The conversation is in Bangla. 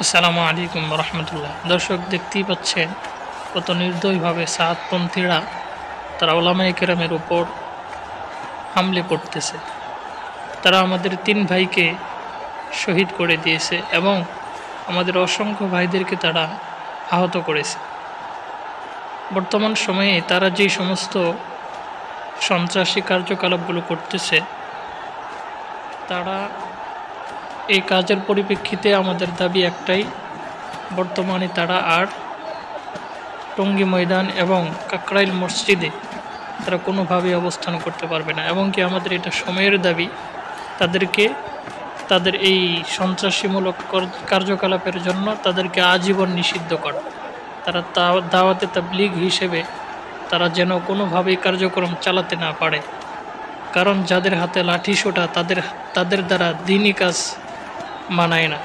আসসালামু আলাইকুম রহমতুল্লাহ। দর্শক, দেখতেই পাচ্ছেন কত নির্দয়ভাবে সাতপন্থীরা তারা ওলামায়ে কেরামের উপর হামলে পড়তেছে। তারা আমাদের 3 ভাইকে শহীদ করে দিয়েছে এবং আমাদের অসংখ্য ভাইদেরকে তারা আহত করেছে। বর্তমান সময়ে তারা যে সমস্ত সন্ত্রাসী কার্যকলাপগুলো করতেছে, তারা এই কাজের পরিপ্রেক্ষিতে আমাদের দাবি একটাই, বর্তমানে তারা আর টঙ্গী ময়দান এবং কাকরাইল মসজিদে তারা কোনোভাবেই অবস্থান করতে পারবে না। এবং কি আমাদের এটা সময়ের দাবি, তাদেরকে তাদের এই সন্ত্রাসীমূলক কার্যকলাপের জন্য তাদেরকে আজীবন নিষিদ্ধ করা। তারা দাওয়াতে তাবলীগ হিসেবে তারা যেন কোনোভাবেই কার্যক্রম চালাতে না পারে, কারণ যাদের হাতে লাঠি সোঁটা তাদের দ্বারা দিনই কাজ মানায় না।